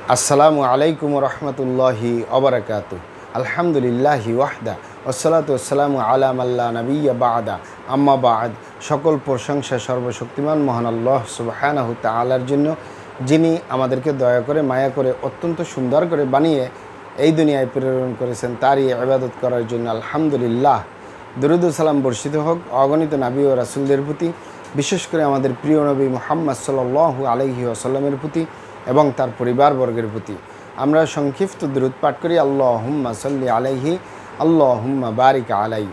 আসসালামু আলাইকুম রহমতুল্লাহি অবরাকাতু। আলহামদুলিল্লাহি ওয়াহদা ওয়াসসালাতু ওয়াসসালামু আলা মাল্লা নাবিয়্যা বা'দা আম্মা বা'দ। সকল প্রশংসা সর্বশক্তিমান মহান আল্লাহ সুবহানাহু তাআলার জন্য, যিনি আমাদেরকে দয়া করে মায়া করে অত্যন্ত সুন্দর করে বানিয়ে এই দুনিয়ায় প্রেরণ করেছেন, তারই ইবাদত করার জন্য আলহামদুলিল্লাহ। দরুদ ও সালাম বর্ষিত হোক অগণিত নবী ও রাসূলদের প্রতি, বিশেষ করে আমাদের প্রিয় নবী মুহাম্মদ সাল্লাল্লাহু আলাইহি ওয়াসাল্লামের প্রতি এবং তার পরিবারবর্গের প্রতি। আমরা সংক্ষিপ্ত দরুদ পাঠ করি। আল্লাহুম্মা সাল্লি আলাইহি, আল্লাহুম্মা বারিক আলাই।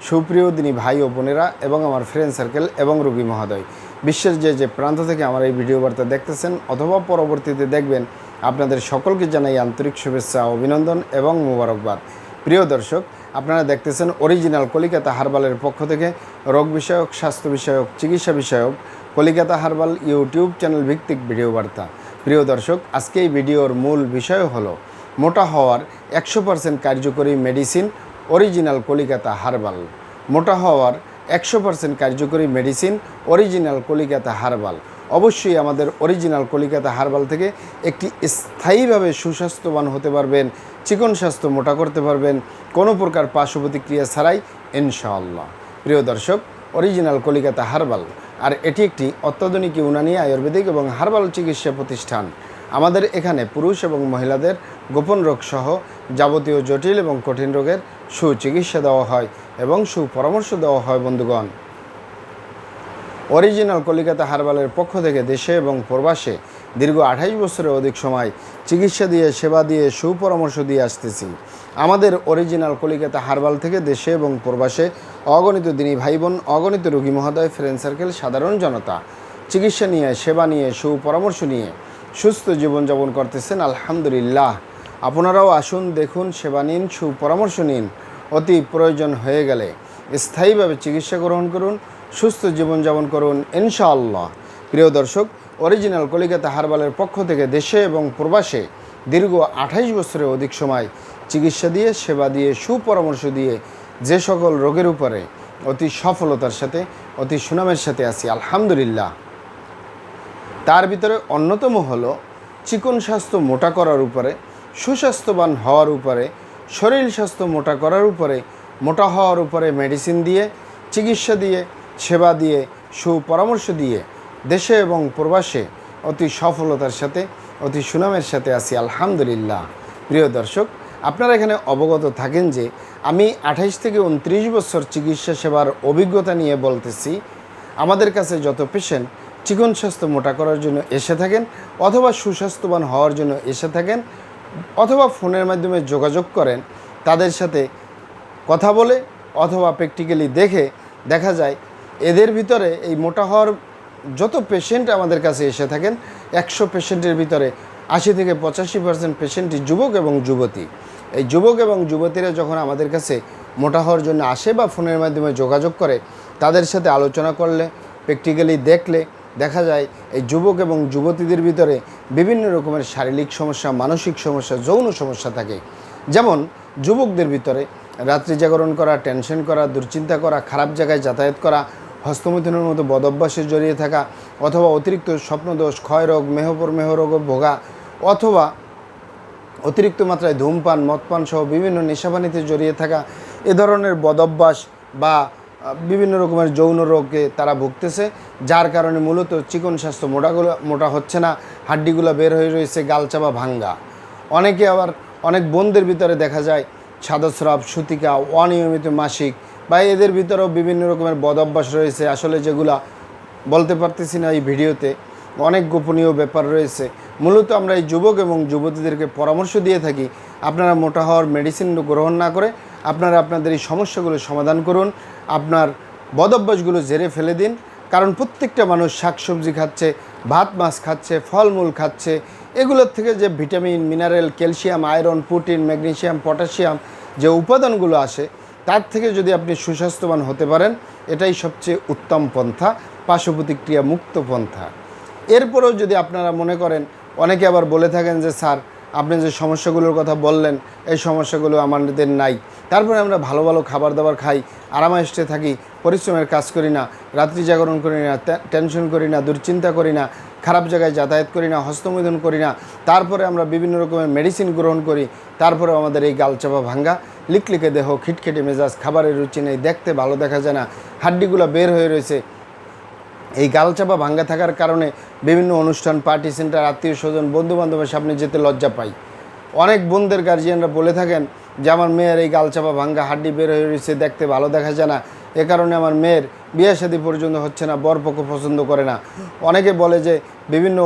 সুপ্রিয় দিনী ভাই ও বোনেরা এবং আমার ফ্রেন্ড সার্কেল এবং রোগী মহোদয়, বিশ্বের যে প্রান্ত থেকে আমার এই ভিডিও বার্তা দেখতেছেন অথবা পরবর্তীতে দেখবেন, আপনাদের সকলকে জানাই আন্তরিক শুভেচ্ছা, অভিনন্দন এবং মোবারকবাদ। প্রিয় দর্শক, আপনারা দেখতেছেন অরিজিনাল কলিকাতা হার্বালের পক্ষ থেকে রোগ বিষয়ক, স্বাস্থ্য বিষয়ক, চিকিৎসা বিষয়ক কলিকাতা হার্বাল ইউটিউব চ্যানেল ভিত্তিক ভিডিও বার্তা। প্রিয় দর্শক, আজকে এই ভিডিওর মূল বিষয় হলো মোটা হওয়ার 100% কার্যকরী মেডিসিন অরিজিনাল কলিকাতা হার্বাল। মোটা হওয়ার 100% কার্যকরী মেডিসিন অরিজিনাল কলিকাতা হার্বাল। অবশ্যই আমাদের অরিজিনাল কলিকাতা হার্বাল থেকে একটি স্থায়ীভাবে সুস্বাস্থ্যবান হতে পারবেন, চিকন স্বাস্থ্য মোটা করতে পারবেন কোনো প্রকার পার্শ্ব প্রতিক্রিয়া ছাড়াই ইনশাআল্লাহ। প্রিয় দর্শক, অরিজিনাল কলিকাতা হার্বাল আর এটি একটি অত্যাধুনিক ইউনানি আয়ুর্বেদিক এবং হার্বাল চিকিৎসা প্রতিষ্ঠান। আমাদের এখানে পুরুষ এবং মহিলাদের গোপন রোগ সহ যাবতীয় জটিল এবং কঠিন রোগের সুচিকিৎসা দেওয়া হয় এবং সুপরামর্শ দেওয়া হয়। বন্ধুগণ, অরিজিনাল কলিকাতা হার্বালের পক্ষ থেকে দেশে এবং প্রবাসে দীর্ঘ 28 বছরের অধিক সময় চিকিৎসা দিয়ে, সেবা দিয়ে, সুপরামর্শ দিয়ে আসতেছি। আমাদের অরিজিনাল কলিকাতা হার্বাল থেকে দেশে এবং প্রবাসে অগণিত দিনী ভাই বোন, অগণিত রোগী মহোদয়, ফ্রেন্ড সার্কেল, সাধারণ জনতা চিকিৎসা নিয়ে, সেবা নিয়ে, সুপরামর্শ নিয়ে সুস্থ জীবনযাপন করতেছেন আলহামদুলিল্লাহ। আপনারাও আসুন, দেখুন, সেবা নিন, সুপরামর্শ নিন। অতি প্রয়োজন হয়ে গেলে স্থায়ীভাবে চিকিৎসা গ্রহণ করুন, সুস্থ জীবনযাপন করুন ইনশাআল্লাহ। প্রিয় দর্শক, অরিজিনাল কলিকাতা হার্বালের পক্ষ থেকে দেশে এবং প্রবাসে দীর্ঘ 28 বছরের অধিক সময় চিকিৎসা দিয়ে, সেবা দিয়ে, সুপরামর্শ দিয়ে যে সকল রোগের উপরে অতি সফলতার সাথে, অতি সুনামের সাথে আছি আলহামদুলিল্লাহ। তার ভিতরে অন্যতম হলো চিকন স্বাস্থ্য মোটা করার উপরে, সুস্বাস্থ্যবান হওয়ার উপরে, শরীর স্বাস্থ্য মোটা করার উপরে, মোটা হওয়ার উপরে মেডিসিন দিয়ে, চিকিৎসা দিয়ে, সেবা দিয়ে, সুপরামর্শ দিয়ে দেশে এবং প্রবাসে অতি সফলতার সাথে, অতি সুনামের সাথে আছি আলহামদুলিল্লাহ। প্রিয় দর্শক, আপনারা এখানে অবগত থাকেন যে আমি 28 থেকে 29 বছর চিকিৎসা সেবার অভিজ্ঞতা নিয়ে বলতেছি। আমাদের কাছে যত পেশেন্ট চিকন স্বাস্থ্য মোটা করার জন্য এসে থাকেন, অথবা সুস্বাস্থ্যবান হওয়ার জন্য এসে থাকেন, অথবা ফোনের মাধ্যমে যোগাযোগ করেন, তাদের সাথে কথা বলে অথবা প্র্যাকটিক্যালি দেখে দেখা যায় এদের ভিতরে এই মোটা হওয়ার যত পেশেন্ট আমাদের কাছে এসে থাকেন, 100 পেশেন্টের ভিতরে 80 থেকে 85% পেশেন্টই যুবক এবং যুবতী। এই যুবক এবং যুবতীরা যখন আমাদের কাছে মোটা হওয়ার জন্য আসে বা ফোনের মাধ্যমে যোগাযোগ করে, তাদের সাথে আলোচনা করলে, প্র্যাকটিক্যালি দেখলে দেখা যায় এই যুবক এবং যুবতীদের ভিতরে বিভিন্ন রকমের শারীরিক সমস্যা, মানসিক সমস্যা, যৌন সমস্যা থাকে। যেমন যুবকদের ভিতরে রাত্রি জাগরণ করা, টেনশন করা, দুশ্চিন্তা করা, খারাপ জায়গায় যাতায়াত করা, হস্তমৈথুনের মতো বদ অভ্যাসে জড়িয়ে থাকা, অথবা অতিরিক্ত স্বপ্নদোষ, ক্ষয়রোগ, মেহ রোগে ভোগা, অথবা অতিরিক্ত মাত্রায় ধূমপান, মদপান সহ বিভিন্ন নেশাপানিতে জড়িয়ে থাকা, এ ধরনের বদ অভ্যাস বা বিভিন্ন রকমের যৌন রোগে তারা ভুগতেছে, যার কারণে মূলত চিকন স্বাস্থ্য মোটা হচ্ছে না, হাড্ডিগুলো বের হয়ে রয়েছে, গালচাপা ভাঙ্গা। অনেকে আবার অনেক বোনদের ভিতরে দেখা যায় সাদস্রাব, সূতিকা, অনিয়মিত মাসিক, বা এদের ভিতরেও বিভিন্ন রকমের বদ অভ্যাস রয়েছে, আসলে যেগুলা বলতে পারতেছি না এই ভিডিওতে, অনেক গোপনীয় ব্যাপার রয়েছে। মূলত আমরা এই যুবক এবং যুবতীদেরকে পরামর্শ দিয়ে থাকি, আপনারা মোটা হওয়ার মেডিসিন গ্রহণ না করে আপনারা আপনাদের এই সমস্যাগুলো সমাধান করুন, আপনার বদ অভ্যাসগুলো ঝেড়ে ফেলে দিন। কারণ প্রত্যেকটা মানুষ শাকসবজি খাচ্ছে, ভাত মাছ খাচ্ছে, ফলমূল খাচ্ছে, এগুলোর থেকে যে vitamin, mineral, calcium, iron, protein, magnesium, potassium যে উপাদানগুলো আসে, তার থেকে যদি আপনি সুস্বাস্থ্যবান হতে পারেন, এটাই সবচেয়ে উত্তম পন্থা, পার্শ্ব প্রতিক্রিয়া মুক্ত পন্থা। এরপরেও যদি আপনারা মনে করেন, অনেকে আবার বলে থাকেন যে স্যার আপনি যে সমস্যাগুলোর কথা বললেন, এই সমস্যাগুলো আমাদের নাই, তারপরে আমরা ভালো ভালো খাবার দাবার খাই, আরামায়েশে থাকি, পরিশ্রমের কাজ করি না, রাত্রি জাগরণ করি না, টেনশন করি না, দুশ্চিন্তা করি না, খারাপ জায়গায় যাতায়াত করি না, হস্তমৈথুন করি না, তারপরে আমরা বিভিন্ন রকমের মেডিসিন গ্রহণ করি, তারপরেও আমাদের এই গালচাপা ভাঙ্গা, লিকলিকে দেহ, খিটখিটে মেজাজ, খাবারের রুচি নেই, দেখতে ভালো দেখা যায় না, হাড্ডিগুলো বের হয়ে রয়েছে। এই গালচাপা ভাঙ্গা থাকার কারণে বিভিন্ন অনুষ্ঠান, পার্টি সেন্টার, আত্মীয় স্বজন, বন্ধুবান্ধবের সামনে যেতে লজ্জা পাই। অনেক বোনদের গার্জিয়ানরা বলে থাকেন যে আমার মেয়ের এই গালচাপা ভাঙ্গা, হাড্ডি বের হয়ে রয়েছে, দেখতে ভালো দেখা যায় না, এ কারণে আমার মেয়ের বিয়ে শাদী পর্যন্ত হচ্ছে না, বরপক্ষ পছন্দ করে না। অনেকে বলে যে বিভিন্ন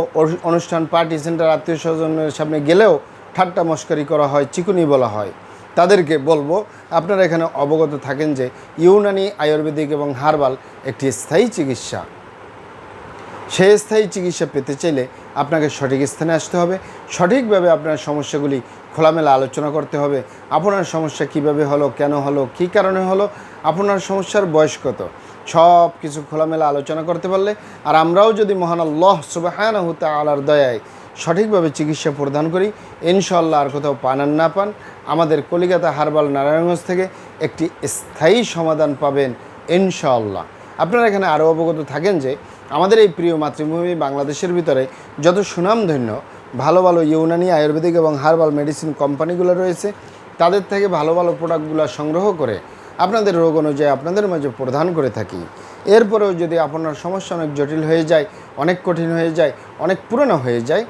অনুষ্ঠান, পার্টি সেন্টার, আত্মীয় স্বজনের সামনে গেলেও ঠাট্টা মস্করি করা হয়, চিকুনি বলা হয়। তাদেরকে বলবো আপনারা এখানে অবগত থাকেন যে ইউনানি, আয়ুর্বেদিক এবং হার্বাল একটি স্থায়ী চিকিৎসা। সেই স্থায়ী চিকিৎসা পেতে চাইলে আপনাকে সঠিক স্থানে আসতে হবে, সঠিকভাবে আপনার সমস্যাগুলি খোলামেলা আলোচনা করতে হবে। আপনার সমস্যা কিভাবে হলো, কেন হলো, কী কারণে হলো, আপনার সমস্যার বয়স কত, সব কিছু খোলামেলা আলোচনা করতে পারলে, আর আমরাও যদি মহান আল্লাহ সুবহানাহু ওয়া তাআলার দয়ায় সঠিকভাবে চিকিৎসা প্রদান করি, ইনশাআল্লাহ আর কোথাও পান আর না পান, আমাদের কলিকাতা হার্বাল নারায়ণগঞ্জ থেকে একটি স্থায়ী সমাধান পাবেন ইনশাআল্লাহ। আপনারা এখানে আরও অবগত থাকেন যে আমাদের এই প্রিয় মাতৃভূমি বাংলাদেশের ভিতরে যত সুনামধন্য ভালো ভালো ইউনানি, আয়ুর্বেদিক এবং হার্বাল মেডিসিন কোম্পানিগুলো রয়েছে, তাদের থেকে ভালো ভালো প্রোডাক্টগুলো সংগ্রহ করে আপনাদের রোগ অনুযায়ী আপনাদের মাঝে প্রদান করে থাকি। এরপরেও যদি আপনার সমস্যা অনেক জটিল হয়ে যায়, অনেক কঠিন হয়ে যায়, অনেক পুরনো হয়ে যায়,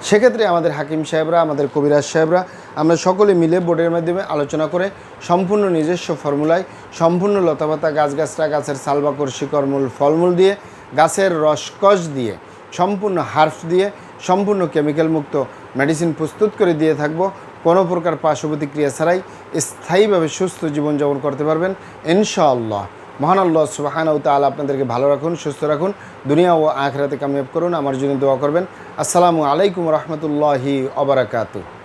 সেক্ষেত্রে আমাদের হাকিম সাহেবরা, আমাদের কবিরাজ সাহেবরা, আমরা সকলে মিলে বোর্ডের মাধ্যমে আলোচনা করে সম্পূর্ণ নিজস্ব ফর্মুলায়, সম্পূর্ণ লতাপাতা, গাছগাছরা, গাছের সালবাকর, শিকড়মূল, ফলমূল দিয়ে, গাছের রসকস দিয়ে, সম্পূর্ণ হার্বস দিয়ে, সম্পূর্ণ কেমিক্যাল মুক্ত মেডিসিন প্রস্তুত করে দিয়ে থাকবো। কোনো প্রকার পার্শ্ব প্রতিক্রিয়া ছাড়াই স্থায়ীভাবে সুস্থ জীবনযাপন করতে পারবেন ইনশাআল্লাহ। মহান আল্লাহ সুবহানাহু ওয়া তাআলা আপনাদেরকে ভালো রাখুন, সুস্থ রাখুন, দুনিয়া ও আখিরাতে কামিয়াব করুন। আমার জন্য দোয়া করবেন। আসসালামু আলাইকুম ওয়া রাহমাতুল্লাহি ওয়া বারাকাতুহু।